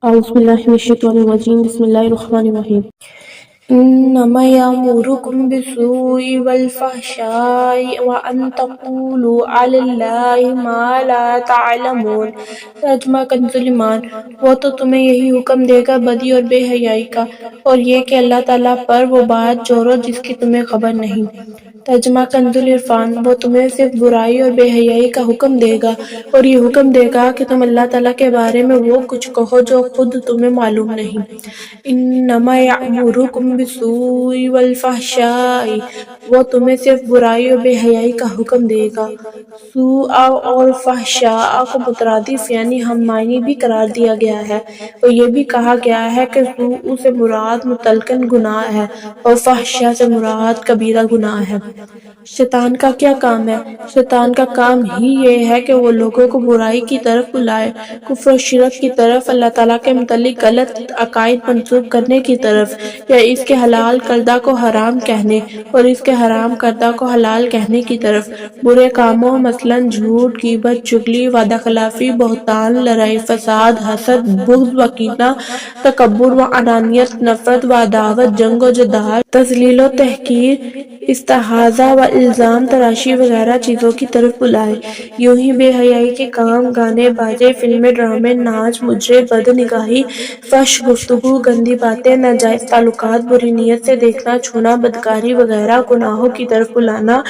أعوذ بالله من الشيطان الرجيم بسم الله الرحمن الرحيم إنما يأمركم بالسوء والفحشاء وأن تقولوا على الله ما لا تعلمون۔ ترجمہ کنز ایمان، وہ تو تمہیں یہی حکم دے گا بدی اور بے حیائی کا، اور یہ کہ اللہ تعالیٰ پر وہ بات جوڑو جس کی تمہیں خبر نہیں۔ ترجمہ کنز عرفان، وہ تمہیں صرف برائی اور بے حیائی کا حکم دے گا اور یہ حکم دے گا کہ تم اللہ تعالیٰ کے بارے میں وہ کچھ کہو جو خود تمہیں معلوم نہیں۔ انما یأمرکم بالسوء والفحشاء، وہ تمہیں صرف برائی اور بے حیائی کا حکم دے گا۔ سوء اور فحشاء کو مترادف یعنی ہم معنی بھی قرار دیا گیا ہے، اور یہ بھی کہا گیا ہے کہ سوء سے مراد مطلقاً گناہ ہے اور فحشاء سے مراد کبیرہ گناہ ہے۔ شیطان کا کیا کام ہے؟ شیطان کا کام ہی یہ ہے کہ وہ لوگوں کو برائی کی طرف بلائے، کفر و شرک کی طرف، اللہ تعالیٰ کے متعلق غلط عقائد منسوب کرنے کی طرف، یا اس کے حلال کردہ کو حرام کہنے اور اس کے حرام کردہ کو حلال کہنے کی طرف۔ برے کاموں مثلاً جھوٹ، غیبت، چغلی، وعدہ خلافی، بہتان، لڑائی فساد، حسد، بغض و کینہ، تکبر و انانیت، نفرت و عداوت، جنگ و جدال، تذلیل و تحقیر، استہزاء و الزام تراشی وغیرہ چیزوں کی طرف بلائے۔ یوں ہی بے حیائی کے کام، گانے باجے، فلمیں، ڈرامے، ناچ، مجرے، بد نگاہی، فحش گفتگو، گندی باتیں، ناجائز تعلقات، بری نیت سے دیکھنا، چھونا، بدکاری وغیرہ گناہوں کی طرف بلانا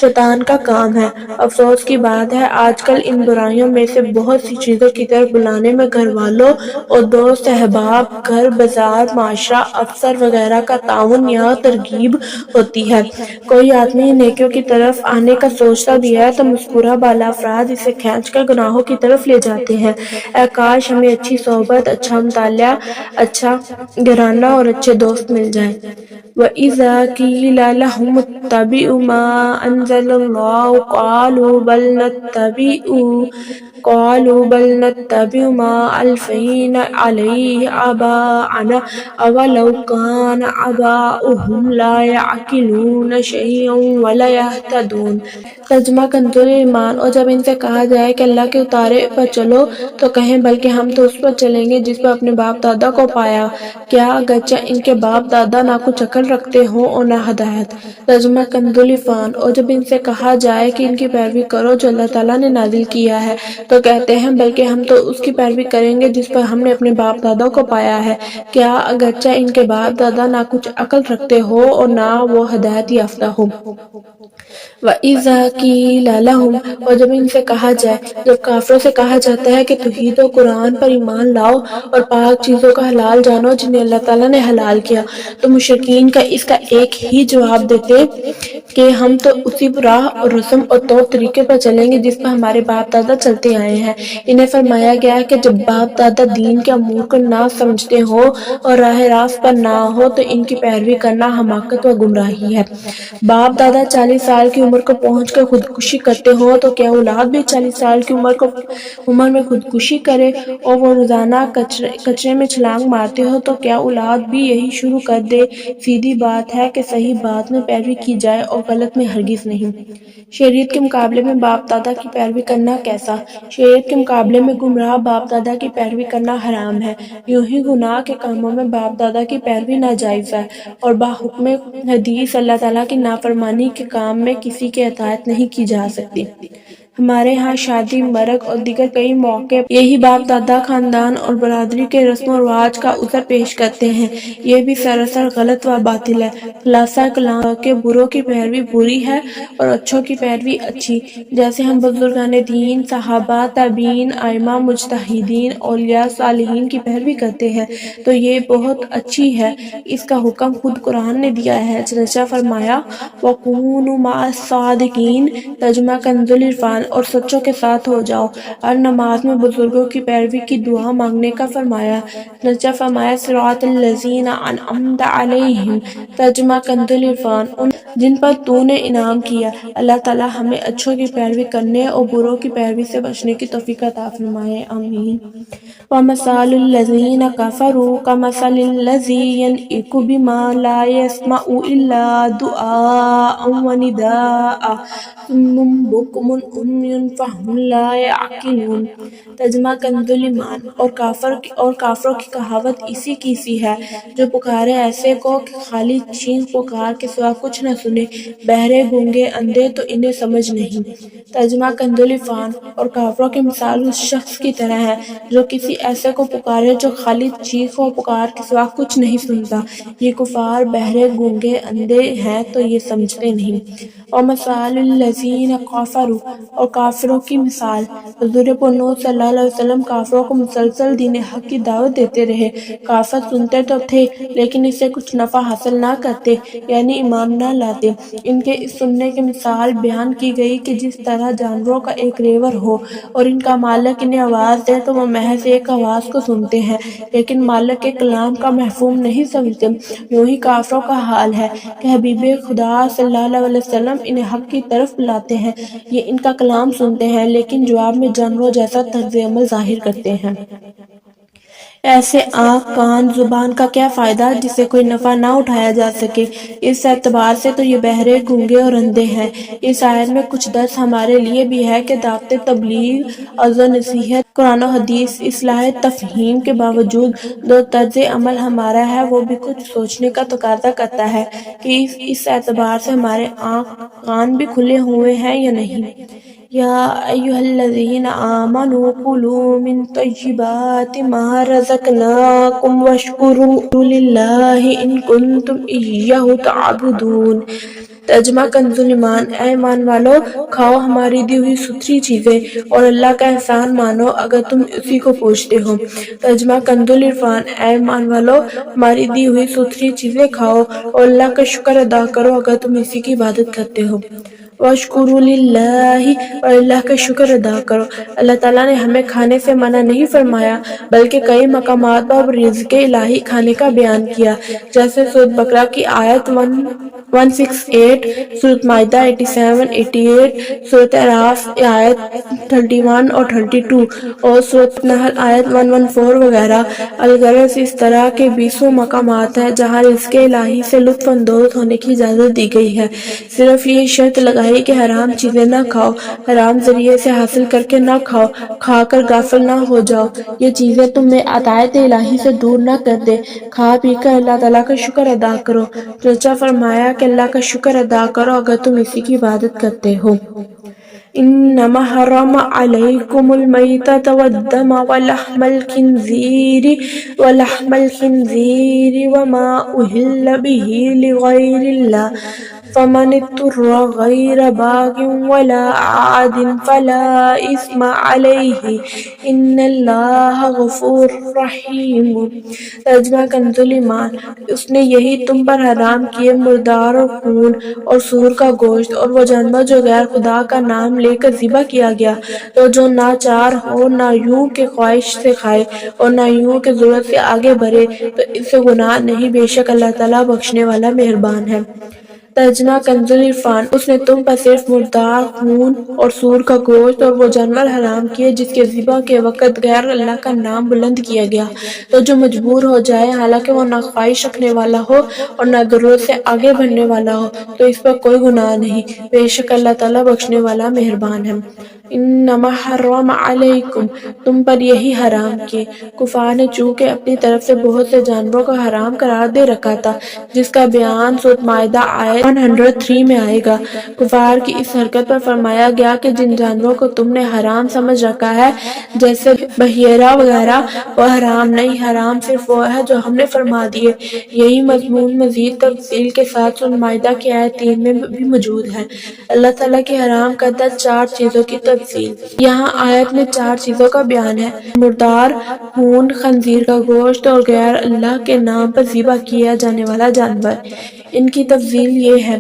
شیطان کا کام ہے۔ افسوس کی بات ہے آج کل ان برائیوں میں سے بہت سی چیزوں کی طرف بلانے میں گھر والوں اور دوست احباب، گھر، بازار، معاشرہ، افسر وغیرہ کا تعاون یا ترغیب ہوتی ہے۔ کوئی آدمی نیکیوں کی طرف آنے کا سوچتا بھی ہے تو مذکورہ بالا افراد اسے کھینچ کر گناہوں کی طرف لے جاتے ہیں۔ اے کاش ہمیں اچھی صحبت، اچھا مطالعہ، اچھا گھرانہ اور اچھے دوست مل جائیں۔ وَإِذَا قِيلَ لَهُمُ اتَّبِعُوا مَا أَنزَلَ اللَّهُ قَالُوا بَلْ نَتَّبِعُ مَا أَلْفَيْنَا عَلَيْهِ آبَاءَنَا أَوَلَوْ كَانَ آبَاؤُهُمْ لَا يَعْقِلُونَ شَيْئًا وَلَا يَهْتَدُونَ۔ ترجمہ کنز ایمان، اور جب ان سے کہا جائے کہ اللہ کے اتارے پر چلو تو کہیں بلکہ ہم تو اس پر چلیں گے جس پر اپنے باپ دادا کو پایا، کیا اگرچہ ان کے باپ دادا نہ کچھ عقل رکھتے ہوں اور نہ ہدایت۔ ترجمہ کنز عرفان، اور جب ان سے کہا جائے کہ ان کی پیروی کرو جو اللہ تعالیٰ نے نازل کیا ہے تو کہتے ہیں بلکہ ہم تو اس کی پیروی کریں گے جس پر ہم نے اپنے باپ دادا کو پایا ہے، کیا اگرچہ ان کے باپ دادا نہ کچھ عقل رکھتے ہو اور نہ وہ ہدایت یافتہ ہو۔ وَإِذَا قِيلَ لَهُمْ، اور جب ان سے کہا جائے، جب کافروں سے کہا جاتا ہے کہ توحید و قرآن پر ایمان لاؤ اور پاک چیزوں کا حلال جانو جنہیں اللہ تعالیٰ نے حلال کیا، تو مشرکین کا اس کا ایک ہی جواب دیتے کہ ہم تو اسی راہ اور رسم اور طور طریقے پر چلیں گے جس پر ہمارے باپ دادا چلتے آئے ہیں۔ انہیں فرمایا گیا کہ جب باپ دادا دین کے امور کو نہ سمجھتے ہو اور راہ راست پر نہ ہو تو ان کی پیروی کرنا حماقت و گمراہی ہے۔ باپ دادا 40 سال کی عمر کو پہنچ کر خودکشی کرتے ہوں تو کیا اولاد بھی 40 سال کی عمر میں خودکشی کرے، اور وہ روزانہ کچرے میں چھلانگ مارتے ہو تو کیا اولاد بھی یہی شروع کر دے؟ سیدھی بات ہے کہ صحیح بات میں پیروی کی جائے اور غلط میں ہرگز نہیں۔ شریعت کے مقابلے میں باپ دادا کی پیروی کرنا کیسا؟ شریعت کے مقابلے میں گمراہ باپ دادا کی پیروی کرنا حرام ہے۔ یوں ہی گناہ کے کاموں میں باپ دادا کی پیروی ناجائز ہے، اور بحکم حدیث اللہ تعالیٰ کی نافرمانی کے کام میں کسی کی اطاعت نہیں کی جا سکتی۔ ہمارے ہاں شادی، مرگ اور دیگر کئی موقع یہی باپ دادا، خاندان اور برادری کے رسم و رواج کا عذر پیش کرتے ہیں۔ یہ بھی سراسر غلط و باطل ہے۔ خلاصہ کلام کہ بروں کی پیروی بری ہے اور اچھوں کی پیروی اچھی۔ جیسے ہم بزرگان دین، صحابہ، تابعین، ائمہ، مجتہدین، اولیاء، صالحین کی پیروی کرتے ہیں تو یہ بہت اچھی ہے۔ اس کا حکم خود قرآن نے دیا ہے، چنانچہ فرمایا وَكُونُوا مَعَ الصَّادِقِينَ۔ ترجمہ کنز عرفان، اور سچوں کے ساتھ ہو جاؤ۔ ہر نماز میں بزرگوں کی پیروی کی دعا مانگنے کا فرمایا، چنانچہ فرمایا صراط الذین انعمت علیہم۔ ترجمہ کنز عرفان، ان جن پر تو نے انعام کیا۔ اللہ تعالی ہمیں اچھوں کی پیروی کرنے اور بروں کی پیروی سے بچنے کی توفیق عطا فرمائے، آمین۔ وَمَثَلُ الَّذِينَ كَفَرُوا كَمَثَلِ الَّذِي يَنعِقُ بِمَا لَا يَسْمَعُ إِلَّا دُعَاءً وَنِدَاءً صُمٌّ بُكْمٌ عمي فهم لا يعقلون۔ ترجمہ کنز ایمان۔ اور کافروں کی کہاوت اسی کی سی ہے جو پکارے ایسے کو کہ خالی چیخ پکار کے سوا کچھ نہ سنے، بہرے گونگے اندھے تو انہیں سمجھ نہیں۔ ترجمہ کنز العرفان۔ اور کافروں کی مثال اس شخص کی طرح ہے جو کسی ایسے کو پکارے جو خالی چیخ و پکار کے سوا کچھ نہیں سنتا۔ یہ کفار بہرے گونگے اندھے ہیں تو یہ سمجھتے نہیں۔ اور مثال الذین کفروا۔ اور کافروں کی مثال۔ حضور پرنور صلی اللہ علیہ وسلم کافروں کو مسلسل دین حق کی دعوت دیتے رہے۔ کافر سنتے تو تھے لیکن اس سے کچھ نفع حاصل نہ کرتے، یعنی ایمان نہ لاتے۔ ان کے اس سننے کی مثال بیان کی گئی کہ جس طرح جانوروں کا ایک ریوڑ ہو اور ان کا مالک انہیں آواز دے تو وہ محض ایک آواز کو سنتے ہیں لیکن مالک کے کلام کا مفہوم نہیں سمجھتے، یوں ہی کافروں کا حال ہے کہ حبیب خدا صلی اللہ علیہ وسلم انہیں حق کی طرف بلاتے ہیں، یہ ان کا کلام سنتے ہیں لیکن جواب میں جانوروں جیسا طرز عمل ظاہر کرتے ہیں۔ ایسے آنکھ، کان، زبان کا کیا فائدہ جس سے کوئی نفع نہ اٹھایا جا سکے؟ اس اعتبار سے تو یہ بہرے، گونگے اور اندھے ہیں۔ اس آیت میں کچھ درس ہمارے لیے بھی ہے کہ دعوت تبلیغ، عظ و نصیحت، قرآن و حدیث، اصلاح تفہیم کے باوجود جو طرز عمل ہمارا ہے وہ بھی کچھ سوچنے کا تقاضا کرتا ہے کہ اس اعتبار سے ہمارے آنکھ، کان بھی کھلے ہوئے ہیں یا نہیں۔ یا ایھا الذین آمنوا کلوا من طیبات ما رزقناکم واشکروا للہ ان کنتم ایہ تعبدون۔ ترجمہ کنز ایمان۔ اے ایمان والو، کھاؤ ہماری دی ہوئی ستھری چیزیں اور اللہ کا احسان مانو اگر تم اسی کو پوجتے ہو۔ ترجمہ کنز العرفان۔ اے ایمان والو، ہماری دی ہوئی ستھری چیزیں کھاؤ اور اللہ کا شکر ادا کرو اگر تم اسی کی عبادت کرتے ہو۔ وَاشْكُرُوا لِلَّهِ، اور اللہ کا شکر ادا کرو۔ اللہ تعالیٰ نے ہمیں کھانے سے منع نہیں فرمایا بلکہ کئی مقامات پر رزق الہی کھانے کا بیان کیا، جیسے سورۃ بقرہ کی آیت 168، سورۃ مائدہ 87، 88، سورۃ اعراف آیت 31 اور 32 اور سورۃ نحل آیت 114 وغیرہ۔ الغرض اس طرح کے 20 مقامات ہیں جہاں رزق الہی سے لطف اندوز ہونے کی اجازت دی گئی ہے، صرف یہ شرط لگائی کہ حرام چیزیں نہ کھاؤ، حرام ذریعے سے حاصل کر کے نہ کھاؤ، کھا کر غافل نہ ہو جاؤ، یہ چیزیں تمہیں عطایت الہی سے دور نہ کر دے۔ کھا پی کر اللہ تعالیٰ کا شکر ادا کرو، چنانچہ فرمایا کہ اللہ کا شکر ادا کرو اگر تم اسی کی عبادت کرتے ہو۔ انما حرم علیکم المیتۃ والدم ولحم الخنزیر وما اہل بہ لغیر اللہ فمن اضطر غیر باغ ولا عاد فلا اثم علیہ ان اللہ غفور رحیم۔ ترجمہ کنز ایمان۔ اس نے یہی تم پر حرام کیے مردار اور خون اور سور کا گوشت اور وہ جانور جو غیر خدا کا نام لے کر ذبح کیا گیا، تو جو ناچار ہو نہ یوں کہ خواہش سے کھائے اور نہ یوں کہ ضرورت سے آگے بڑھے تو اس سے گناہ نہیں، بے شک اللہ تعالیٰ بخشنے والا مہربان ہے۔ ترجمہ کنز العرفان۔ اس نے تم پر صرف مردار خون اور سور کا گوشت اور وہ جانور حرام کیے جس کے ذبح کے وقت غیر اللہ کا نام بلند کیا گیا، تو جو مجبور ہو جائے حالانکہ وہ نہ خواہش رکھنے والا ہو اور نہ ضرورت سے آگے بڑھنے والا ہو تو اس پر کوئی گناہ نہیں، بے شک اللہ تعالیٰ بخشنے والا مہربان ہے۔ انما حرم علیکم، تم پر یہی حرام کیے۔ کفار نے چونکہ اپنی طرف سے بہت سے جانوروں کو حرام قرار دے رکھا تھا جس کا بیان سورۃ مائدہ آیت 103 میں آئے گا۔ کفار کی اس حرکت پر فرمایا گیا کہ جن جانوروں کو تم نے حرام سمجھ رکھا ہے جیسے بحیرہ وغیرہ وہ حرام نہیں، حرام صرف وہ ہے جو ہم نے فرما دیے۔ یہی مضمون مزید تفصیل کے ساتھ سورۃ مائدہ کی آیت 3 میں بھی موجود ہے۔ اللہ تعالیٰ کی حرام کردہ 4 چیزوں کی تفصیل۔ یہاں آیت میں 4 چیزوں کا بیان ہے: مردار خون، خنزیر کا گوشت اور غیر اللہ کے نام پر ذبح کیا جانے والا جانور۔ ان کی تفصیل یہ ہے: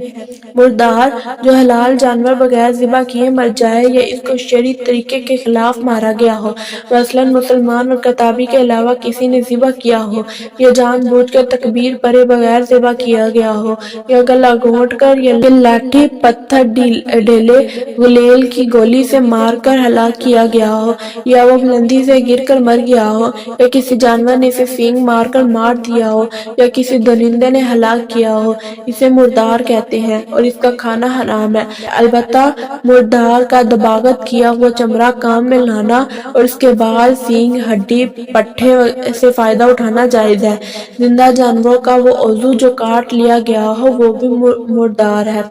مردار، جو حلال جانور بغیر ذبح کیے مر جائے یا اس کو شرعی طریقے کے خلاف مارا گیا ہو، مثلاً مسلمان اور کتابی کے علاوہ کسی نے ذبح کیا ہو، یا جان بوجھ کر تکبیر پڑے بغیر ذبح کیا گیا ہو، یا گلا گھونٹ کر یا لاٹھی، پتھر، ڈھیلے، غلیل کی گولی سے مار کر ہلاک کیا گیا ہو، یا وہ بلندی سے گر کر مر گیا ہو، یا کسی جانور نے اسے سینگ مار کر مار دیا ہو، یا کسی درندے نے ہلاک کیا ہو، اسے مردار کہتے ہیں اور اس کا کھانا حرام ہے، البتہ مردار کا دباغت کیا ہوا چمڑا کام میں لانا اور اس کے بال، سینگ، ہڈی، پٹھے سے فائدہ اٹھانا جائز ہے۔ زندہ جانوروں کا وہ عضو جو کاٹ لیا گیا ہو وہ بھی مردار ہے۔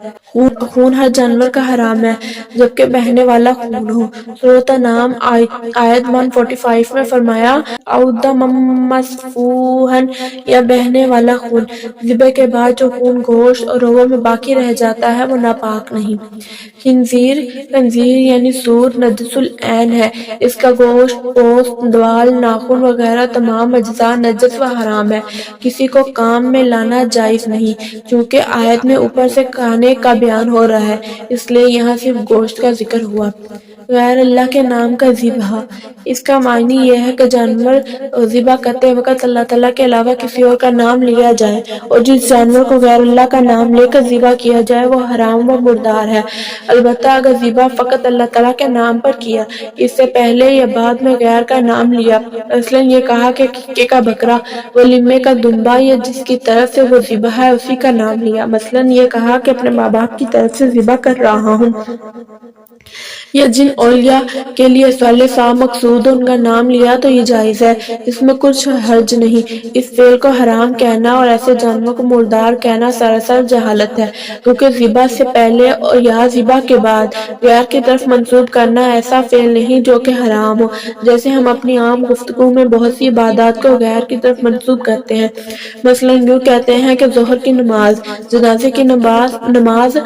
خون ہر جانور کا حرام ہے جبکہ بہنے والا خون ہو۔ سورۃ انعام آیت 145 میں فرمایا او دما مسفوحا، یا بہنے والا خون۔ ذبح کے بعد جو خون گوشت اور رگوں میں باقی رہ جاتا ہے وہ ناپاک نہیں۔ خنزیر یعنی سور نجس العین ہے، اس کا گوشت، پوست، بال، ناخن وغیرہ تمام اجزاء نجس و حرام ہے، کسی کو کام میں لانا جائز نہیں۔ چونکہ آیت میں اوپر سے کھانے کا بیان ہو رہا ہے اس لیے یہاں صرف گوشت کا ذکر ہوا۔ غیر اللہ کے نام کا ذبح، اس کا معنی یہ ہے کہ جانور ذبح کرتے وقت اللہ تعالیٰ کے علاوہ کسی اور کا نام لیا جائے، اور جس جانور کو غیر اللہ کا نام لے کر ذبح کیا جائے وہ حرام و مردار ہے۔ البتہ اگر ذبح فقط اللہ تعالیٰ کے نام پر کیا، اس سے پہلے یا بعد میں غیر کا نام لیا، مثلاً یہ کہا کہ عقیقے کا بکرا، ولیمے کا دمبا یا جس کی طرف سے وہ ذبح ہے اسی کا نام لیا، مثلاً یہ کہا کہ اپنے ماں باپ کی طرف سے ذبح کر رہا ہوں، یا جن اولیاء کے لیے صالح مقصود ان کا نام لیا تو یہ جائز ہے، اس میں کچھ حرج نہیں۔ اس فعل کو حرام کہنا اور ایسے جانور کو مردار کہنا سراسر جہالت ہے، کیونکہ ذبح سے پہلے یا ذبح کے بعد غیر کی طرف منسوب کرنا ایسا فعل نہیں جو کہ حرام ہو، جیسے ہم اپنی عام گفتگو میں بہت سی عبادات کو غیر کی طرف منسوب کرتے ہیں، مثلاً یوں کہتے ہیں کہ ظہر کی نماز، جنازے کی نماز،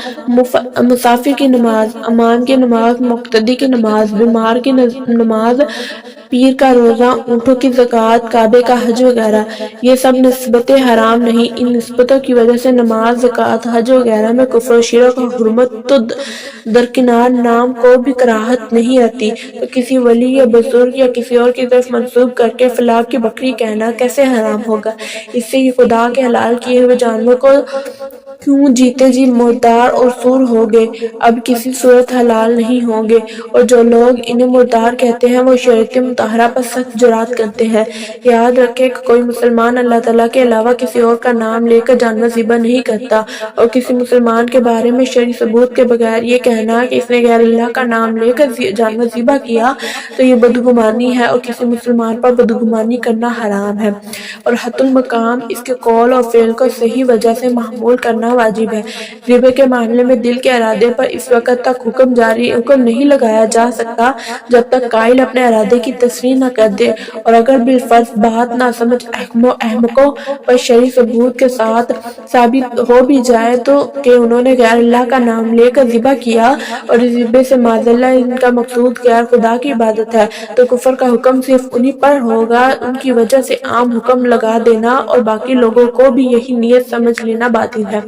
مسافر کی نماز، امام کی نماز، مقتدی کی نماز، بیمار کی نماز، پیر کا روزہ، اونٹوں کی زکوٰۃ، کعبے کا حج وغیرہ، یہ سب نسبتیں حرام نہیں۔ ان نسبتوں کی وجہ سے نماز، زکوٰۃ، حج وغیرہ میں کفر و شرک اور حرمت تو درکنار، نام کو بھی کراہت نہیں رہتی، تو کسی ولی یا بزرگ یا کسی اور کی طرف منسوب کر کے فلاں کی بکری کہنا کیسے حرام ہوگا؟ اس سے یہ خدا کے حلال کیے ہوئے جانور کو کیوں جیتے جی مردار اور سور ہو گئے، اب کسی صورت حلال نہیں ہوں گے، اور جو لوگ انہیں مردار کہتے ہیں وہ شریعت مطہرہ پر سخت جرات کرتے ہیں۔ یاد رکھیں کہ کوئی مسلمان اللہ تعالیٰ کے علاوہ کسی اور کا نام لے کر جانور ذبح نہیں کرتا، اور کسی مسلمان کے بارے میں شرعی ثبوت کے بغیر یہ کہنا کہ اس نے غیر اللہ کا نام لے کر جانور ذبح کیا تو یہ بدگمانی ہے، اور کسی مسلمان پر بدگمانی کرنا حرام ہے، اور حت المقام اس کے قول اور فعل کو صحیح وجہ سے محمول کرنا واجب ہے۔ ذبح کے معاملے میں دل کے ارادے پر اس وقت تک حکم نہیں لگایا جا سکتا جب تک قائل اپنے ارادے کی تصریح نہ کر دے، اور اگر بالفرض بات نہ سمجھ احمقوں پر شرعی ثبوت کے ساتھ ثابت ہو بھی جائے تو کہ انہوں نے غیر اللہ کا نام لے کر ذبح کیا اور اس ذبح سے معاذ اللہ ان کا مقصود غیر خدا کی عبادت ہے، تو کفر کا حکم صرف انہی پر ہوگا، ان کی وجہ سے عام حکم لگا دینا اور باقی لوگوں کو بھی یہی نیت سمجھ لینا باطل ہے۔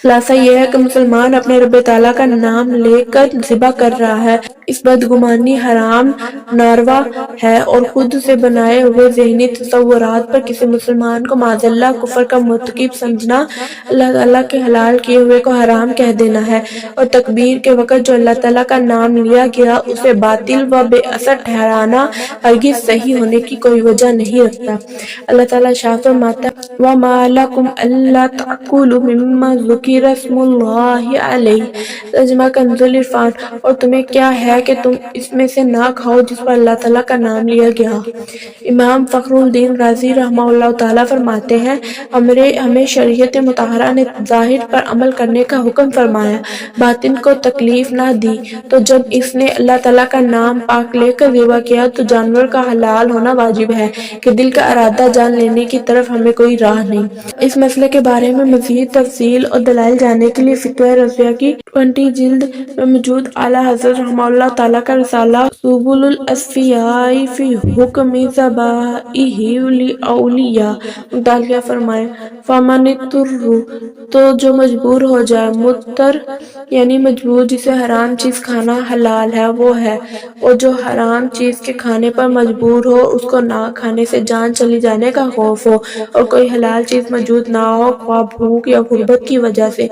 خلاصہ یہ ہے کہ مسلمان اپنے رب تعالیٰ کا نام لے کر ذبح کر رہا ہے، اس بدگمانی حرام ناروا ہے، اور خود سے بنائے ہوئے ذہنی تصورات پر کسی مسلمان کو معاذ اللہ کفر کا مرتکب سمجھنا، اللہ تعالیٰ کے حلال کیے ہوئے کو حرام کہہ دینا ہے، اور تکبیر کے وقت جو اللہ تعالیٰ کا نام لیا گیا اسے باطل و بے اثر ٹھہرانا ہرگز صحیح ہونے کی کوئی وجہ نہیں رکھتا۔ اللہ تعالیٰ ارشاد فرماتا ہے وَمَا لَكُمْ أَلَّا تَأْكُلُوا مِمَّا ذُكِرَ اسْمُ اللَّهِ عَلَيْهِ، ترجمہ کنز العرفان، اور تمہیں کیا ہے کہ تم اس میں سے نہ کھاؤ جس پر اللہ تعالیٰ کا نام لیا گیا۔ امام فخر الدین رازی رحمہ اللہ تعالیٰ فرماتے ہیں ہمیں شریعت مطہرہ نے ظاہر پر عمل کرنے کا حکم فرمایا، باطن کو تکلیف نہ دی، تو جب اس نے اللہ تعالیٰ کا نام پاک لے کر ذبح کیا تو جانور کا حلال ہونا واجب ہے کہ دل کا ارادہ جان لینے کی طرف ہمیں کوئی راہ نہیں۔ اس مسئلے کے بارے میں مزید تفصیل اور دلائل جاننے کے لیے فتویٰ رضویہ کی 20 جلد میں موجود اعلیٰ حضرت رحمہ اللہ تعالیٰ کا رسالہ سبل الاصفیاء فی حکم ذبائح الاولیاء مطالعہ فرمائیں۔ فمن اضطر، تو جو مجبور ہو جائے، مضطر یعنی مجبور جسے حرام چیز کھانا حلال ہے وہ ہے، اور جو حرام چیز کے کھانے پر مجبور ہو، اس کو نہ کھانے سے جان چلی جانے کا خوف ہو، اور کوئی حلال چیز موجود نہ ہو، خواہ بھوک یا غربت کی وجہ سے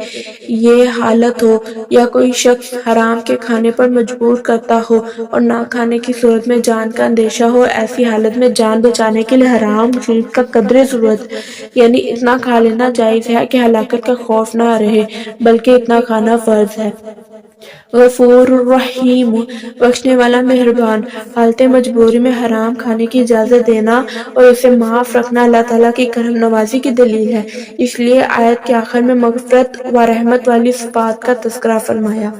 یہ حالت ہو یا کوئی شخص حرام کے کھانے پر مجبور کرتا ہو اور نہ کھانے کی صورت میں جان کا اندیشہ ہو، ایسی حالت میں جان بچانے کے لیے حرام چیز کا قدرے ضرورت یعنی اتنا کھا لینا جائز ہے کہ ہلاکت کا خوف نہ رہے، بلکہ اتنا کھانا فرض ہے۔ غفور الرحیم، بخشنے والا مہربان۔ حالت مجبوری میں حرام کھانے کی اجازت دینا اور اسے معاف رکھنا اللہ تعالیٰ کی کرم نوازی کی دلیل ہے، اس لیے آیت کے آخر میں مغفرت و رحمت والی صفات کا تذکرہ فرمایا۔